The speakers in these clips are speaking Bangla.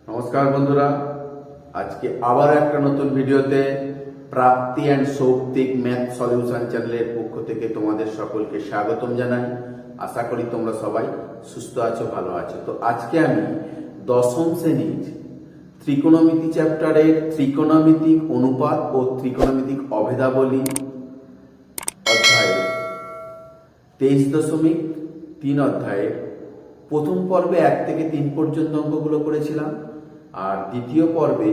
নমস্কার বন্ধুরা, আজকে আবার একটা নতুন ভিডিওতে প্রাপ্তি অ্যান্ড সৌপ্তিক ম্যাথ সলিউশন চ্যানেলের পক্ষ থেকে তোমাদের সকলকে স্বাগতম জানাই। আশা করি তোমরা সবাই সুস্থ আছো, ভালো আছো। তো আজকে আমি দশম শ্রেণীর ত্রিকোণমিতি চ্যাপ্টারের ত্রিকোণমিতিক অনুপাত ও ত্রিকোণমিতিক অভেদাবলী অধ্যায়ে 23.3 অধ্যায়ের প্রথম পর্বে 1 থেকে 3 পর্যন্ত অঙ্কগুলো করেছিলাম, আর দ্বিতীয় পর্বে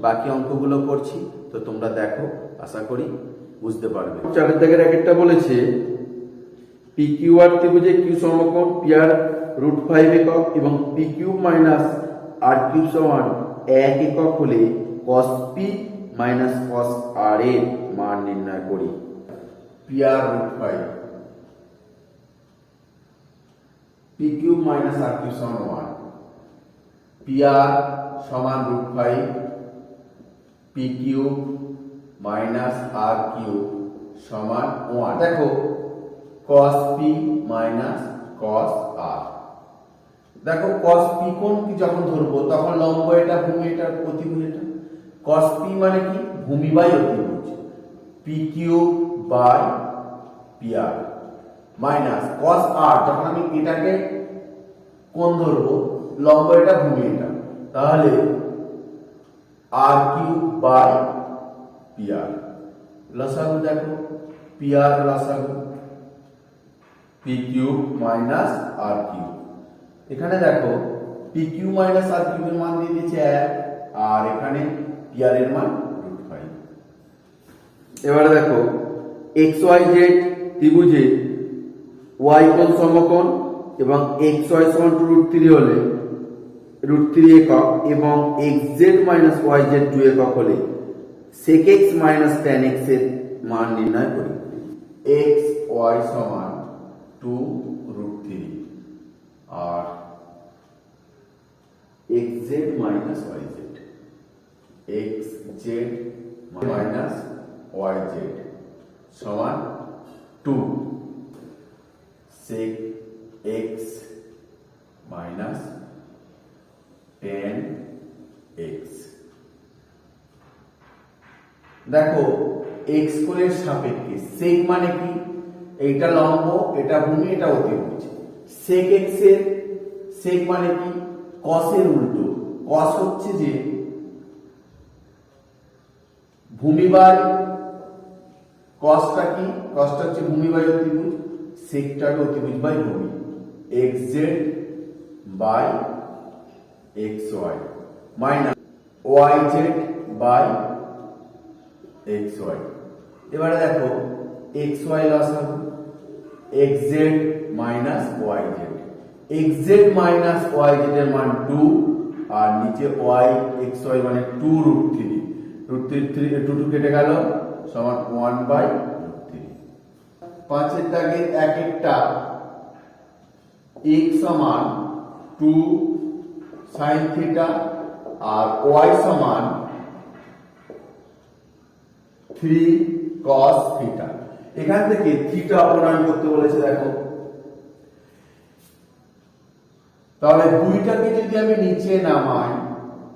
বাকি অঙ্কগুলো করছি। তো তোমরা দেখো, আশা করি বুঝতে পারবে। 4 দাগের একটা বলেছে পি কিউ আর ত্রিভুজে কিউ সমকোণ পি আর √5 একক এবং পি কিউব মাইনাস আর কিউব সমান 1 একক হলে cos p minus cos r এর মান নির্ণয় করি। P R √5 P cube minus আর কিউব সমান 1, পি আর সমান √5, পি কিউব মাইনাস আর কিউব সমান 1। দেখো cos p minus cos r, দেখো cos p কোণ কি যখন ধরবো তখন লম্ব এটা, ভূমি এটা, অতিভুজ এটা। cos p মানে কি? ভূমি বাই অতিভুজ, p cube by p r minus cos r, যখন আমি এটাকে কোণ ধরবো, লম্ব এটা, ভূমি এটা, তাহলে আর কিউব বাই পি আর। লসাগু দেখো, পি আর লসাগু পি কিউব মাইনাস আর কিউব। এখানে দেখো পি কিউব মাইনাস আর কিউবের মান দিয়ে দিয়েছে 1, আর এখানে পি আর এর মান √5। এবারে দেখো এক্স ওয়াই জেড ত্রিভুজে ওয়াই কোণ সমকোণ এবং এক্স ওয়াই সমান √3 হলে √3 একক এবং x z minus y z 2 একক হলে sec x minus tan x এর মান নির্ণয় করি। এক্স ওয়াই সমান 2√3 আর x z minus y z, x z minus y z সমান 2, sec x minus tan x। দেখো x কোণের সাপেক্ষে sec মানে কি? এইটা লম্ব, এটা ভূমি, এটা অতিভুজ। sec x এর sec মানে কি? cos এর উল্টো। cos হচ্ছে যে ভূমি বাই, cosটা কি? cosটা হচ্ছে ভূমি বাই অতিভুজ, secটাকে অতিভুজ বাই ভূমি, xz by xy minus yz by xy। এবারে দেখো xy লসাগু, xz minus yz, xz minus yz এর মান 2, আর নিচে y xy মানে 2√3, √3 কেটে গেল সমান 1/√3। 5 এর দাগে এক একটা x সমান 2 sin থিটা আর y সমান 3 cos থিটা। এখান থেকে থিটা অপনয়ন করতে বলেছে। দেখো তাহলে দুইটাকে যদি আমি নিচে নামাই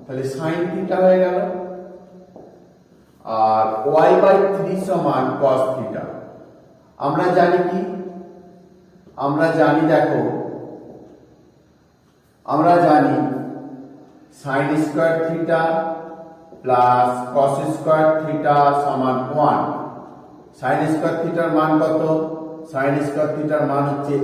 তাহলে sin থিটা হয়ে গেল, আর y/3 সমান cos থিটা। আমরা জানি কি? আমরা জানি, দেখো আমরা জানি sin square theta plus cos square theta সমান 1। sin স্কয়ার থিটার মান কত? sin স্কয়ার থিটার মান হচ্ছে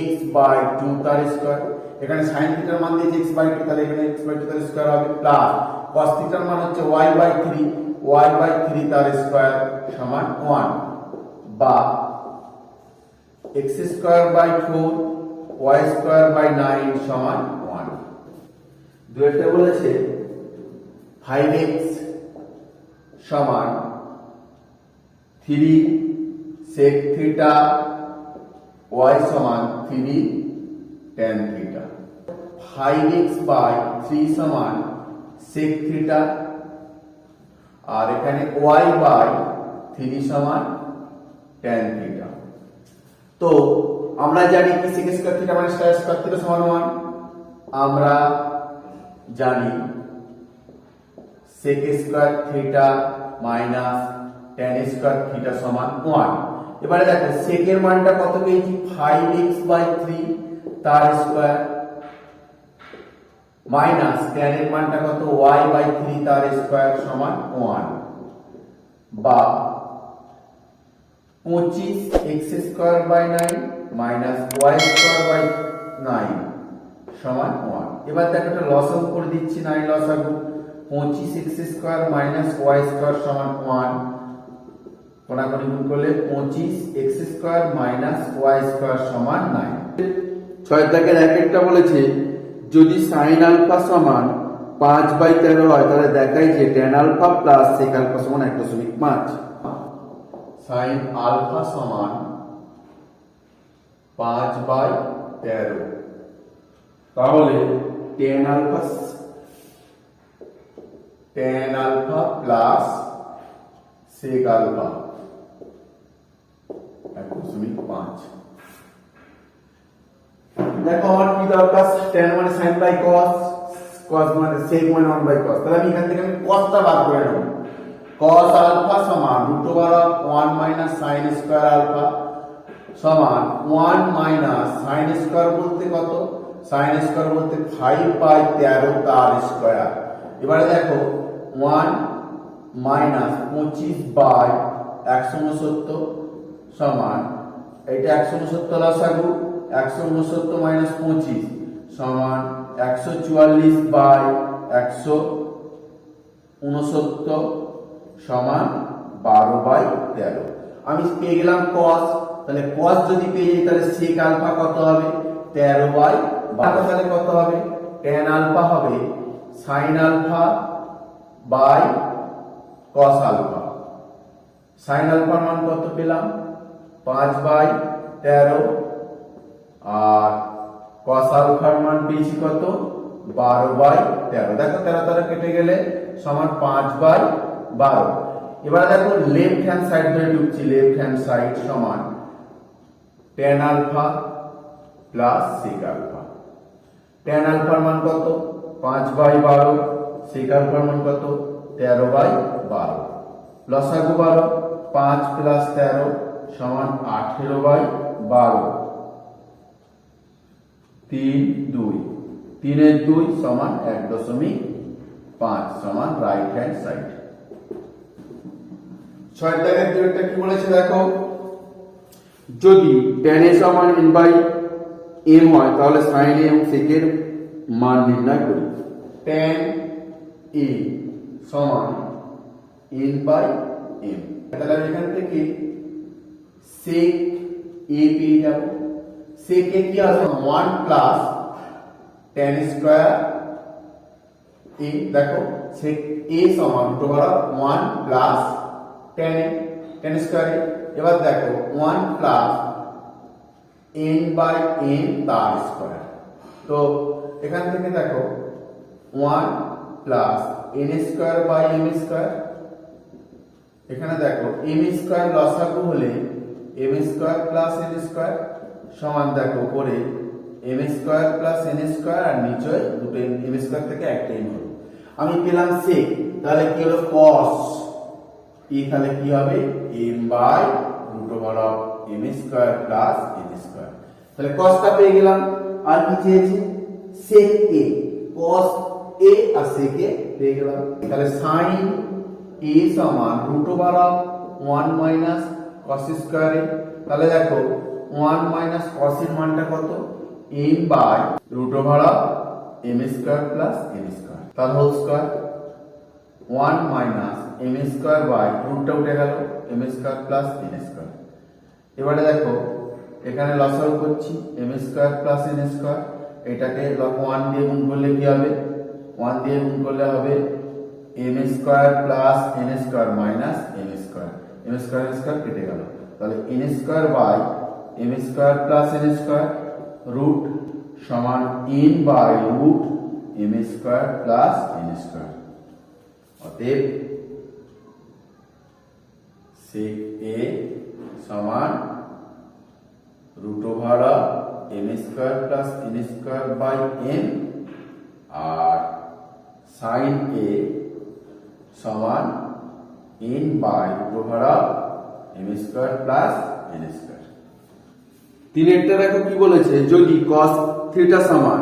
x/2 তার স্কয়ার। এখানে sin থিটার মান দিয়েছে x/2, তাহলে এখানে x/2 তার স্কয়ার হবে, প্লাস cos থিটার মান হচ্ছে y/3, y/3 তার স্কয়ার সমান 1, বা x²/4 y²/9 সমান 1। দুইটা বলেছে 5x সমান 3 sec থিটা, y সমান 3 tan থিটা। 5x/3 সমান sec থিটা, আর এখানে y/3 সমান tan থিটা। তো আমরা জানি কি sec² থিটা মানে sin² থিটা সমান 1। আমরা জানি sec square theta minus tan square theta সমান 1। এবারে দেখো sec এর মানটা কত পেয়েছি 5x/3 তার স্কয়ার মাইনাস tan এর মানটা কত y/3 তার স্কয়ার সমান 1 বা 25x²/9 মাইনাস y²/9 সমান 1। এবার দেখো এটা লসাগু করে দিচ্ছি 9 লসাগু 25x² মাইনাস y² সমান 1 কোণাকুণি গুণ করলে 25x² মাইনাস y² সমান 9। 6 দাগের এক একটা বলেছে যদি sin আলফা সমান 5/13 হয় তাহলে দেখাই যে tan alpha plus sec alpha সমান 1.5। sin আলফা সমান 5/13 তাহলে tan alpha plus sec alpha 1.5। দেখো আমার কি দরকার tan মানে sin বাই cos cos মানে sec মানে 1 বাই cos তাহলে আমি এখান থেকে cosটা বার করে নেব cos আলফা সমান √1 মাইনাস sin স্কয়ার আলফা সমান 1 মাইনাস sin স্কয়ার বলতে কত sin স্কয়ার বলতে 5/13 তার স্কয়ার। এবারে দেখো 1 মাইনাস 25/169 সমান এটা 169 লসাগু 169 মাইনাস 25 সমান 144/169 সমান 12/13। আমি পেয়ে গেলাম cos তাহলে cos যদি পেয়ে যাই তাহলে sec আলফা কত হবে 13/12 তাহলে কত হবে tan আলফা হবে sin alpha by cos alpha. sin আলফার মান কত পেলাম 5/13 আর cos আলফার মান পেয়েছি কত 12/13। দেখো 13 কেটে গেলে সমান 5/12। এবার দেখো লেফট হ্যান্ড সাইড ধরে ঢুকছি লেফট হ্যান্ড সাইড সমান tan alpha plus sec alpha. tan আলফার মান কত 5/12 sec আলফার মান কত 13/12 লসাগু 12 5 প্লাস 13 সমান 18/12 3 2 3 এর 2 সমান 1.5 সমান রাইট হ্যান্ড সাইড। 6 দাগের দুইটা কি বলেছে দেখো যদি tan a সমান n/m হয় তাহলে sin a এবং sec এর মান নির্ণয় করি। tan a সমান n/m তাহলে আমি এখান থেকে sec a পেয়ে যাব sec a কি আসবে 1 প্লাস tan স্কয়ার a দেখো sec a সমান √1 প্লাস tan স্কয়ার a। এবার দেখো 1 প্লাস n/m তার স্কয়ার তো এখান থেকে দেখো 1 plus n square by m square এখানে দেখো m স্কয়ার লসাগু হলে m square plus n square সমান দেখো উপরে m square plus n square আর নিচে দুটো m স্কয়ার থেকে একটা m হলো। আমি পেলাম sec তাহলে কি হলো cos e তাহলে কি হবে m/√m square plus n square তাহলে cosটা পেয়ে গেলাম। আর কি চেয়েছি sec a cos a R sec a পেয়ে গেলাম তাহলে sin a সমান √1 মাইনাস cos স্কয়ার a তাহলে দেখো 1 মাইনাস cos এর মানটা কত m/√m square plus n square তার whole square 1 minus m square by রুটটা উঠে গেল m square plus n square. এবারে দেখো এখানে লসাগু করছি m square plus n square এটাকে 1 দিয়ে গুণ করলে কি হবে 1 দিয়ে গুণ করলে হবে m square plus n square minus m square কেটে গেল তাহলে n square by m square plus n square root সমান n/√m square plus n square. অতএব sec a সমান √m square plus n square by n আর sin a সমান n by root over of m square plus n square. তিনেরটা দেখো কি বলেছে, যদি cos থিটা সমান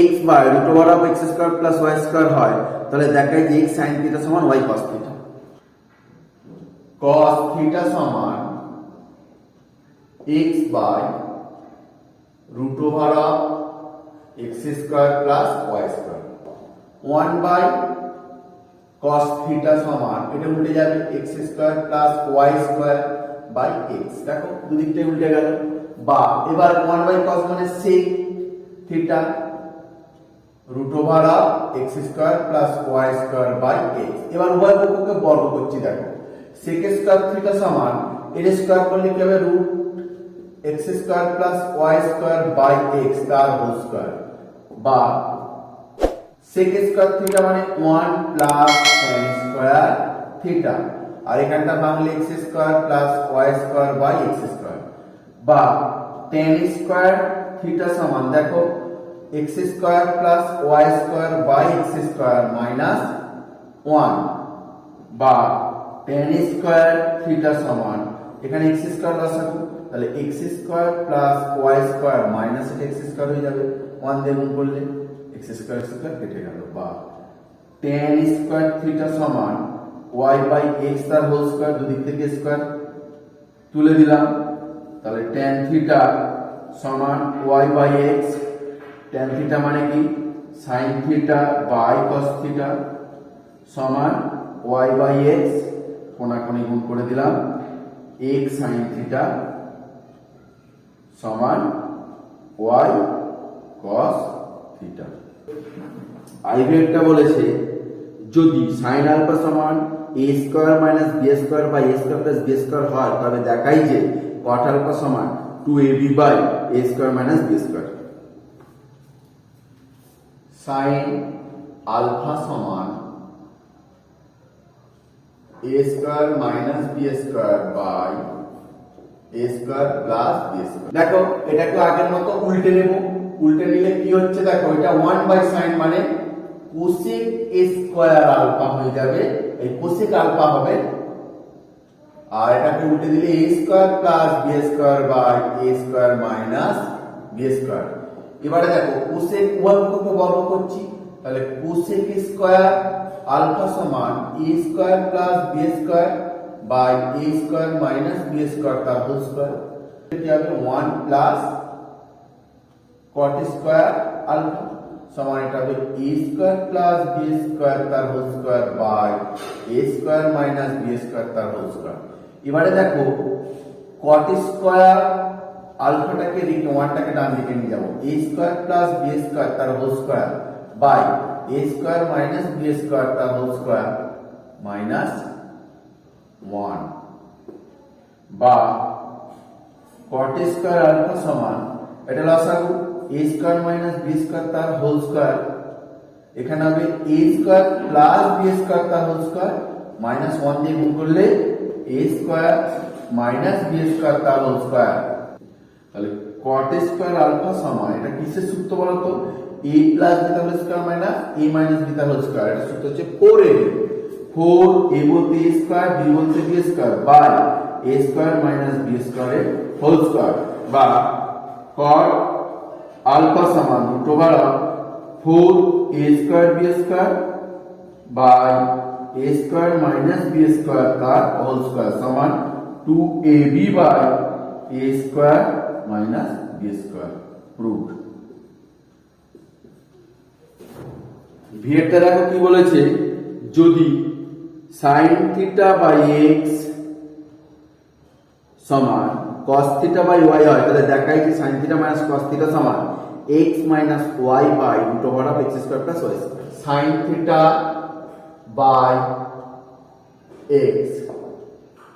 x by root over of x square plus y square হয় তাহলে দেখায় যে x sin থিটা সমান y cos theta. cos theta সমান x by root over of x square plus y square. 1 by cos theta সমান এটা উল্টে যাবে x square plus y square by x। দেখো দুদিকটাই উল্টে গেল। বা এবার 1 বাই cos মানে sec theta root over of x square plus y square by x। এবার উভয় পক্ষকে বর্গ করছি। দেখো sec স্কয়ার থিটা সমান এর স্কয়ার করলে কি হবে root x square plus y square by x তার হোল স্কয়ার। বা sec স্কয়ার থিটা মানে 1 প্লাস tan স্কয়ার থিটা আর এখানটা Bangla x square plus y square by x square. বা tan স্কয়ার থিটা সমান দেখো x square plus y square by x square minus 1। বা tan স্কয়ার থিটা সমান এখানে x স্কয়ার বসাবো তাহলে x square plus y square minus x square হয়ে যাবে 1 দিয়ে গুণ করলে x স্কয়ার স্কয়ার কেটে গেল। বা tan স্কয়ার থিটা সমান y বাই x তার হোল স্কয়ার, দুদিক থেকে স্কয়ার তুলে দিলাম তাহলে tan থিটা সমান y by x। tan theta মানে কি sin theta by cos theta সমান y বাই x, কোণাকুণি গুণ করে দিলাম x sin থিটা সমান y cos থিটা। আইভেটটা বলেছে যদি sin আলফা সমান a square minus b square by a square plus b square হয় তবে দেখাই যে cot আলফা সমান 2ab by a square minus b square. sin alpha সমান a square minus b square by a square plus b square. দেখো এটাকে আগের মতো উল্টে নেব। উল্টে নিলে কি হচ্ছে দেখো এটা 1 বাই sin মানে cosec a স্কয়ার আলফা হয়ে যাবে। এই cosec আলফা হবে আর এটাকে উল্টে দিলে a square plus b square by a square minus b square. এবারে দেখো cosec উভয়পক্ষকে বর্গ করছি তাহলে cosec স্কয়ার আলফা সমান a square plus b square by a square minus b square তার হোল স্কয়ার। এটা হবে 1 প্লাস cot স্কয়ার আলফা সমান এটা হবে a square plus b square তার whole square by a square minus b square তার হোল স্কয়ার। এবারে দেখো cot স্কয়ার আলফাটাকে রেখে 1 টাকে ডান দিকে নিয়ে যাব a square plus b square তার whole square by a square minus b square তার হোল স্কয়ার মাইনাস 1। বা cot স্কয়ার আলফা সমান এটা লসাগু a square minus b square তার হোল স্কয়ার, এখানে হবে a square plus b square তার হোল স্কয়ার মাইনাস 1 দিয়ে গুণ করলে a square minus b square তার হোল স্কয়ার। তাহলে cot স্কয়ার আলফা সমান এটা কিসের সূত্র বলো তো a প্লাস b তার whole square minus a minus b তার হোল স্কয়ার। এটা সূত্র হচ্ছে 4a। 4a বলতে a স্কয়ার b বলতে b square by a square minus b স্কয়ারের হোল স্কয়ার। বা cot আলফা সমান root over of 4a square b square by a square minus b square তার হোল স্কয়ার সমান 2ab by a square minus b square. Proved. ভিয়েরটা দেখো কি বলেছে, যদি sin থিটা বাই x সমান cos থিটা বাই y হয় তাহলে দেখাই যে sin theta minus cos theta সমান x minus y by root over of x square plus y square. sin theta by x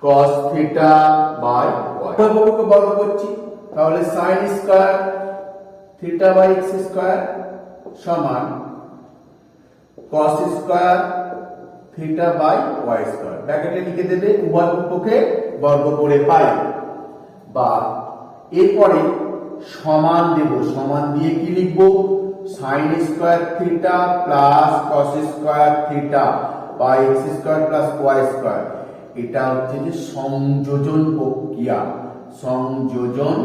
cos theta by y উভয়পক্ষকে বর্গ করছি তাহলে sin square theta by x square সমান cos square theta by y square. ব্র্যাকেটে লিখে দেবে উভয়পক্ষকে বর্গ করে পাই। বা এরপরে সমান দেব, সমান দিয়ে কি লিখব sin square theta plus cos square theta বা x square plus y square, এটা হচ্ছে যে সংযোজন প্রক্রিয়া, সংযোজন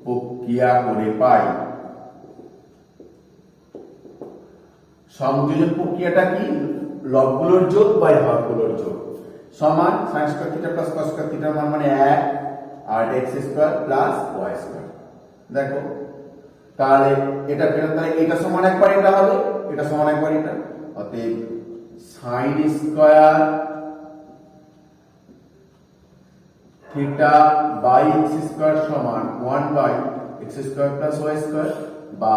প্রক্রিয়া করে পাই। সংযোজন প্রক্রিয়াটা কি? লবগুলোর যোগ বাই হরগুলোর যোগ সমান sin square theta plus cos square থিটার মান মানে 1 আর x square plus y square. দেখো তাহলে এটা পেলাম, তাহলে এটা সমান একবার এটা হবে, এটা সমান একবার এটা, অতএব sin square theta by x square সমান 1 by x square plus y square, বা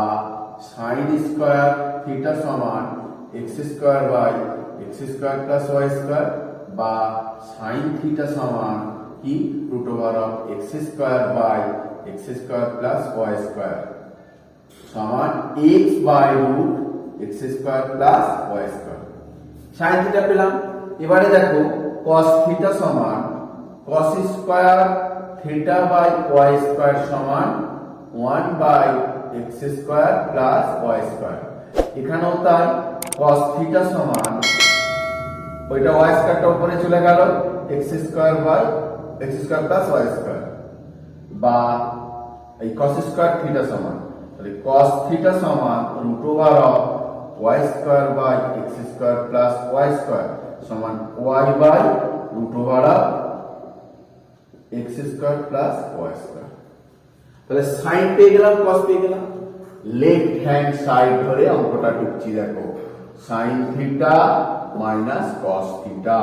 sin স্কয়ার থিটা সমান x square by x square plus y square, বা sin থিটা সমান কি root over of x square by x square plus y square সমান x by root x square plus y square. sin theta পেলাম। এবারে দেখো cos থিটা সমান cos square theta by y square সমান 1 by x square plus y square. এখানেও তাই cos থিটা সমান ওইটা y স্কয়ারটা উপরে চলে গেল x square by x square plus y square, বা এই cos স্কয়ার থিটা সমান, তাহলে cos থিটা সমান root over of y square by x square plus y square সমান y by root over of x square plus y square. তাহলে sin পেয়ে গেলাম, cos পেয়ে গেলাম, লেফট হ্যান্ড সাইড ধরে অঙ্কটা টুকছি। দেখো sin theta minus cos theta,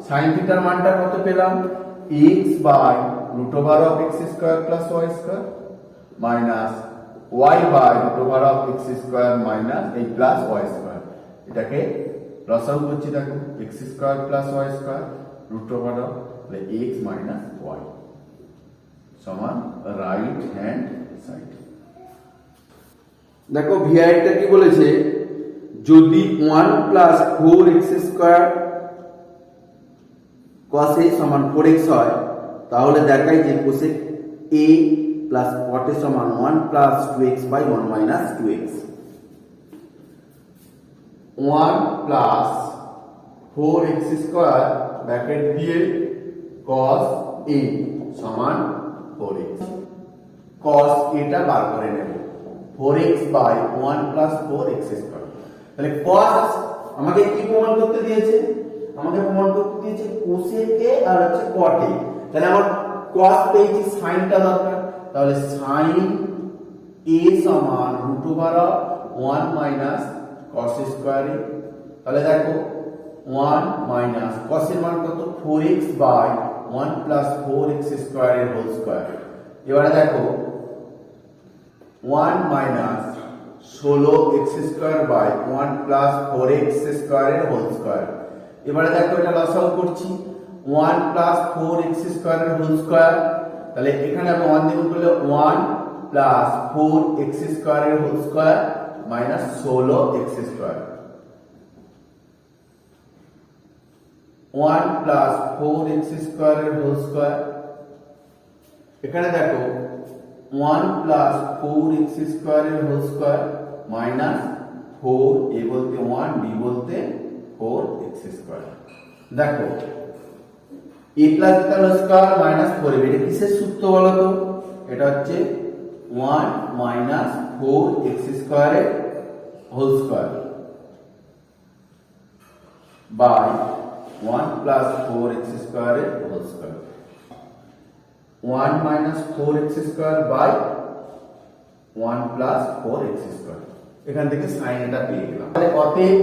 sin থিটার মানটা কত পেলাম? x by root over of x square plus y square minus y by root over of x square minus এই প্লাস y স্কয়ার। এটাকে লসাগু করছি, দেখো x square plus y square root over of x minus y সমান রাইট হ্যান্ড সাইড। দেখো ভিআইটা কি বলেছে, যদি 1 plus 4x square cos a সমান 4x হয়, তাহলে দেখাই যে cosec a plus cot a সমান 1 plus 2x by 1 minus 2x। 1 plus 4x square bracket দিয়ে cos a সমান 4x, cos a টা বার করে নেব 4x by 1 plus 4x square. তাহলে cos আমাকে কি প্রমাণ করতে দিয়েছে? আমাকে প্রমাণ করতে দিয়েছে cosec a আর হচ্ছে cot a। তাহলে আমার cos পেয়েছি, sin টা দরকার, তাহলে sin a সমান root over of 1 minus cos square a। তাহলে দেখো 1 মাইনাস cos এর মান কত? 4x by 1 plus 4x square এর হোল স্কয়ার। এবারে দেখো 1 minus 16x square by 1 plus 4x square এর হোল স্কয়ার। এবারে দেখো এটা লসাগু করছি, 1 প্লাস 4x স্কয়ার এর হোল স্কয়ার, তাহলে এখানে আমি 1 দিয়ে গুণ করলে 1 প্লাস 4x স্কয়ার এর whole square minus 16x square, 1 plus 4x square এর হোল স্কয়ার। এখানে দেখো 1 প্লাস 4x স্কয়ার এর হোল স্কয়ার মাইনাস 4, a বলতে 1, b বলতে 4x স্কয়ার। দেখো a plus b whole square minus 4ab, এটা কিসের সূত্র বলো তো? এটা হচ্ছে 1 মাইনাস 4x স্কয়ার এর whole square by 1 plus 4x square এর whole square, 1 minus 4x square by 1 plus 4x square. এখান থেকে sin এটা পেয়ে গেলাম। তাহলে অতএব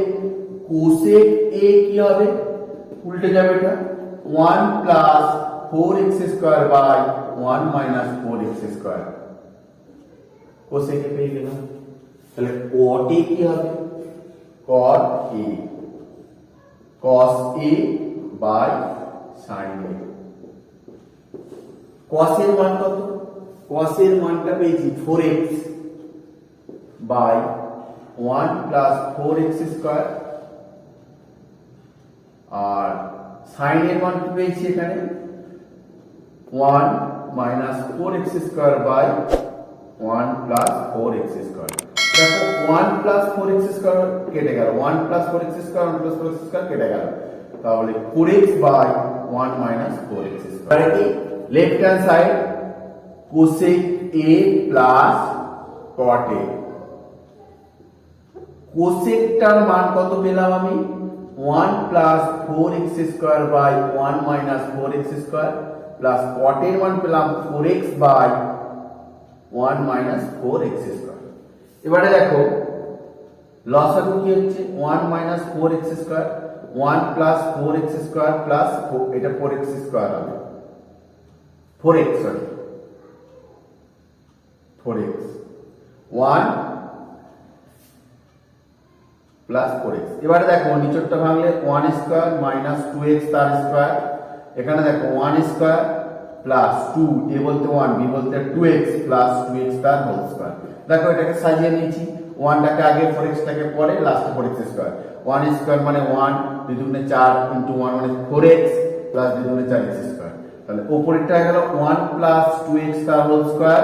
cosec a কি হবে? উল্টে যাবে এটা, 1 plus 4x square by 1 minus 4x square, cosec a পেয়ে গেলাম। তাহলে cot a কি হবে? cot a, cos a by sin a। cos এর মান কত? cos এর মানটা পেয়েছি 4x by 1 plus 4x square, আর sin এর মান কি পেয়েছি এখানে? 1 minus 4x square by 1 plus 4x square. দেখো 1 প্লাস 4x স্কয়ার কেটে গেল, 1 plus 4x square 1 plus 4x square কেটে গেল, তাহলে 4x by 1 minus 4x square. এবারে কি left hand side cosec a plus cot a, কোসেকটার মান কত পেলাম আমি 1 plus 4x square by 1 minus 4x square, plus cot এর মান পেলাম 4x by 1 minus 4x square. এবারে দেখো লসাগু কি হচ্ছে 1 minus 4x square, 1 plus 4x square plus এটা 4x স্কয়ার হবে, 4x sorry 4x 1 plus 4x। এবারে দেখো নিচেরটা ভাঙলে 1 স্কয়ার মাইনাস 2x তার স্কয়ার, এখানে দেখো 1 স্কয়ার প্লাস 2 a বলতে 1 b বলতে 2x প্লাস 2x তার হোল স্কয়ার। দেখো এটাকে সাজিয়ে নিয়েছি, 1 টাকে আগে 4x টাকে পরে লাস্টে 4x স্কয়ার, 1 স্কয়ার মানে 1 2 দুগুণে 4 ইনটু 1 মানে 4x প্লাস 2 দুগুণে 4x স্কয়ার, তাহলে উপরেরটা হয়ে গেল 1 প্লাস 2x তার whole square,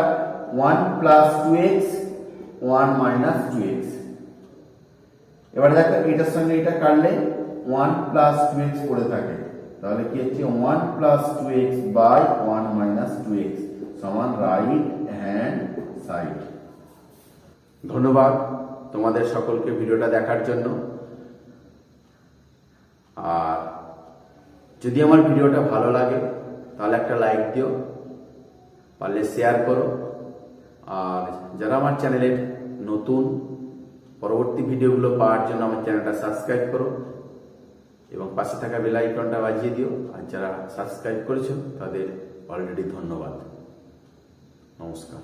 1 plus 2x 1 minus 2x। এবারে দেখো এটার সঙ্গে এটা কাটলে 1 প্লাস 2x পড়ে থাকে, তাহলে কি হচ্ছে 1 plus 2x by 1 minus 2x সমান রাইট হ্যান্ড সাইড। ধন্যবাদ তোমাদের সকলকে ভিডিওটা দেখার জন্য। আর যদি আমার ভিডিওটা ভালো লাগে তাহলে একটা লাইক দিও, পারলে শেয়ার করো, আর যারা আমার চ্যানেলের নতুন পরবর্তী ভিডিওগুলো পাওয়ার জন্য আমার চ্যানেলটা সাবস্ক্রাইব করো এবং পাশে থাকা বেল আইকনটা বাজিয়ে দিও। আর যারা সাবস্ক্রাইব করেছো তাদের অলরেডি ধন্যবাদ। নমস্কার।